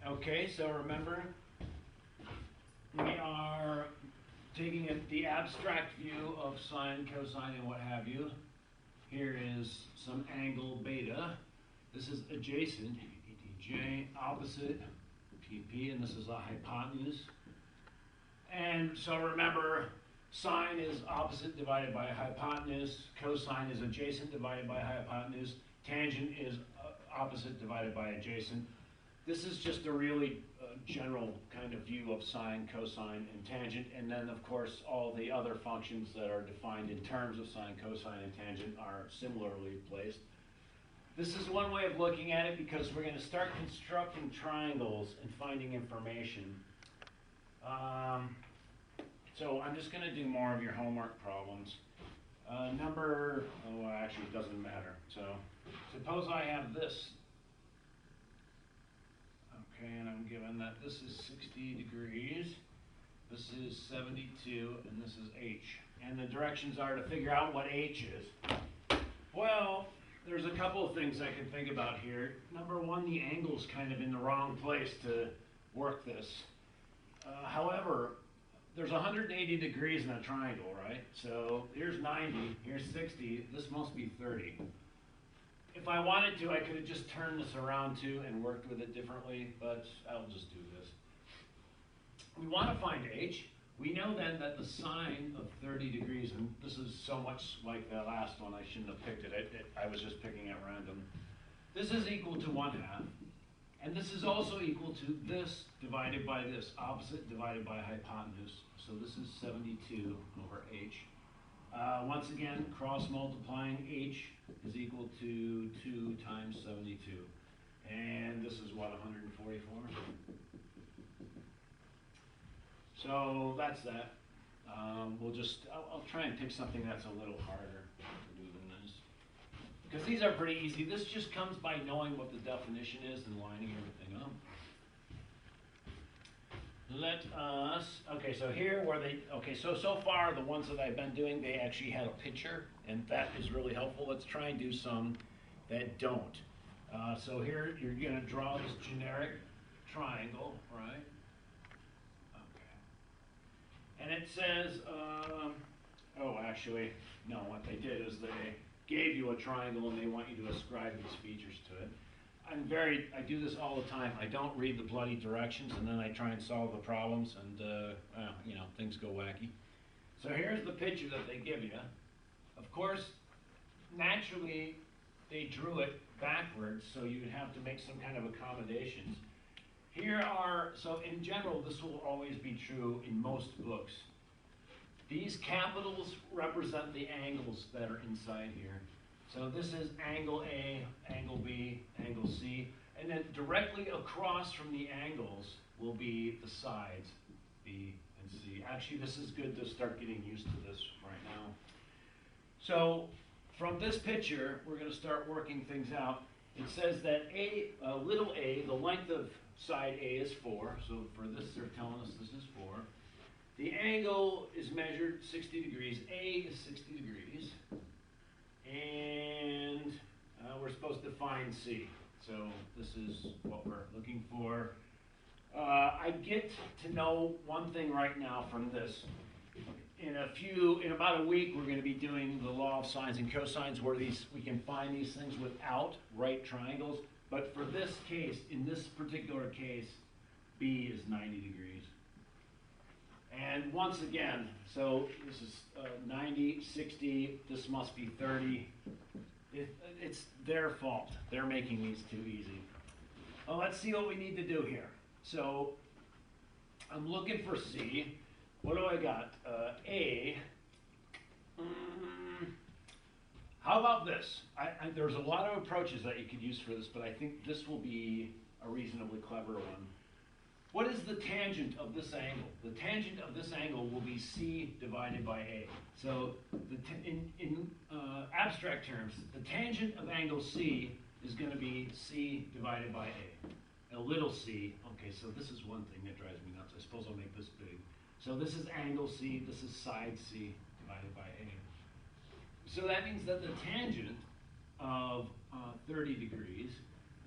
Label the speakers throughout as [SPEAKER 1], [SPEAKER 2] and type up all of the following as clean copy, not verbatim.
[SPEAKER 1] Okay, so remember, we are taking the abstract view of sine, cosine, and what have you. Here is some angle beta. This is adjacent, EDJ, opposite, PP, and this is a hypotenuse. And so remember, sine is opposite divided by hypotenuse, cosine is adjacent divided by hypotenuse, tangent is opposite divided by adjacent. This is just a really general kind of view of sine, cosine, and tangent, and then of course all the other functions that are defined in terms of sine, cosine, and tangent are similarly placed. This is one way of looking at it because we're going to start constructing triangles and finding information. So I'm just going to do more of your homework problems. Actually it doesn't matter. So suppose I have this. Okay, and I'm given that this is 60 degrees, this is 72, and this is H. And the directions are to figure out what H is. Well, there's a couple of things I can think about here. Number one, the angle's kind of in the wrong place to work this. However, there's 180 degrees in a triangle, right? So here's 90, here's 60, this must be 30. If I wanted to, I could have just turned this around too and worked with it differently, but I'll just do this. We want to find H. We know then that the sine of 30 degrees, and this is so much like the last one, I shouldn't have picked it. I was just picking at random. This is equal to 1/2. And this is also equal to this divided by this, opposite divided by hypotenuse. So this is 72 over H. Once again, cross multiplying, H is equal to 2 times 72. And this is what, 144? So that's that. I'll try and pick something that's a little harder to do than this. Because these are pretty easy. This just comes by knowing what the definition is and lining everything up. So here so far the ones that I've been doing, they actually had a picture, and that is really helpful. Let's try and do some that don't. So here you're going to draw this generic triangle, right? Okay. And it says, what they did is they gave you a triangle and they want you to ascribe these features to it. I do this all the time. I don't read the bloody directions and then I try and solve the problems and, things go wacky. So here's the picture that they give you. Of course, naturally, they drew it backwards, so you'd have to make some kind of accommodations. So in general, this will always be true in most books. These capitals represent the angles that are inside here. So this is angle A, angle B, angle C, and then directly across from the angles will be the sides, B and C. Actually, this is good to start getting used to this right now. So from this picture, we're going to start working things out. It says that little a, the length of side A is 4. So for this, they're telling us this is 4. The angle is measured 60 degrees. A is 60 degrees. And we're supposed to find C. So this is what we're looking for. I get to know one thing right now from this. In about a week, we're going to be doing the law of sines and cosines, where we can find these things without right triangles. But for this case, in this particular case, B is 90 degrees. And once again, so this is 90, 60, this must be 30. It's their fault. They're making these too easy. Well, let's see what we need to do here. So I'm looking for C. What do I got? A. How about this? There's a lot of approaches that you could use for this, but I think this will be a reasonably clever one. What is the tangent of this angle? The tangent of this angle will be C divided by A. So in abstract terms, the tangent of angle C is going to be C divided by A. A little c, okay, so this is one thing that drives me nuts. I suppose I'll make this big. So this is angle C, this is side C divided by A. So that means that the tangent of 30 degrees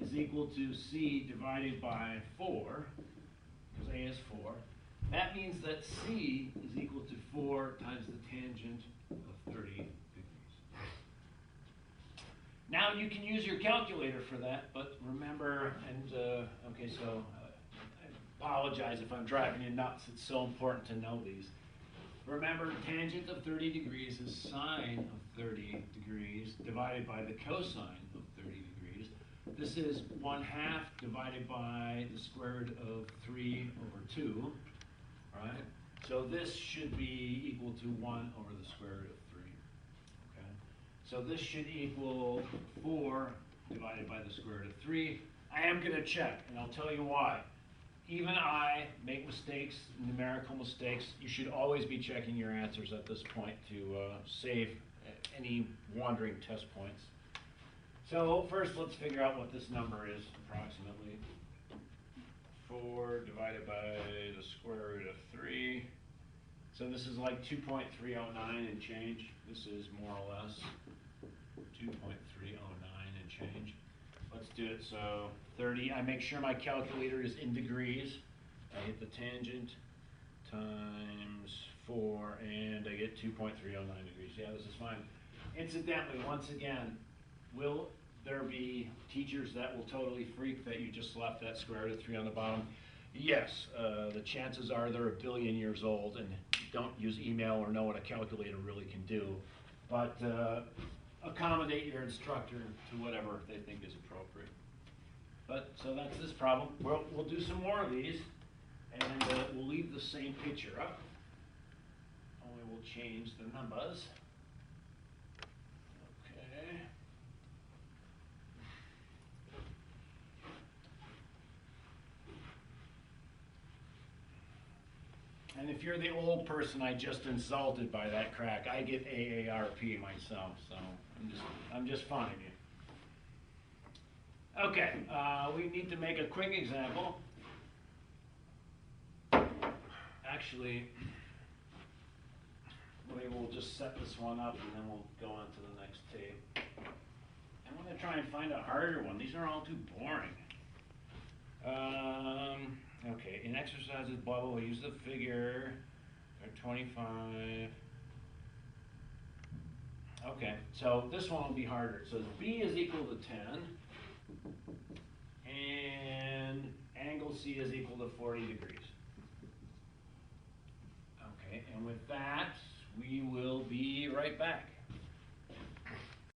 [SPEAKER 1] is equal to C divided by 4, because A is 4. That means that C is equal to 4 times the tangent of 30 degrees. Now you can use your calculator for that, but remember, and okay, so I apologize if I'm driving you nuts. It's so important to know these. Remember, tangent of 30 degrees is sine of 30 degrees divided by the cosine of 30 degrees. This is 1/2 divided by the square root of 3 over 2, right? So this should be equal to 1 over the square root of 3, okay? So this should equal 4 divided by the square root of 3. I am going to check, and I'll tell you why. Even I make mistakes, numerical mistakes. You should always be checking your answers at this point to save any wandering test points. So first, let's figure out what this number is approximately. 4 divided by the square root of 3. So this is like 2.309 and change. This is more or less 2.309 and change. Let's do it. So 30, I make sure my calculator is in degrees. I hit the tangent times 4, and I get 2.309 degrees. Yeah, this is fine. Incidentally, once again, will there be teachers that will totally freak that you just left that square root of 3 on the bottom? Yes, the chances are they're a billion years old and don't use email or know what a calculator really can do. But accommodate your instructor to whatever they think is appropriate. But so that's this problem. We'll do some more of these, and we'll leave the same picture up. Only we'll change the numbers. Okay. And if you're the old person I just insulted by that crack, I get AARP myself, so I'm just fine of you. Okay, we need to make a quick example. Actually, maybe we'll just set this one up and then we'll go on to the next tape. I'm going to try and find a harder one. These are all too boring. Okay, in exercises, blah, blah, blah, use the figure, 25. Okay, so this one will be harder. So B is equal to 10, and angle C is equal to 40 degrees. Okay, and with that, we will be right back.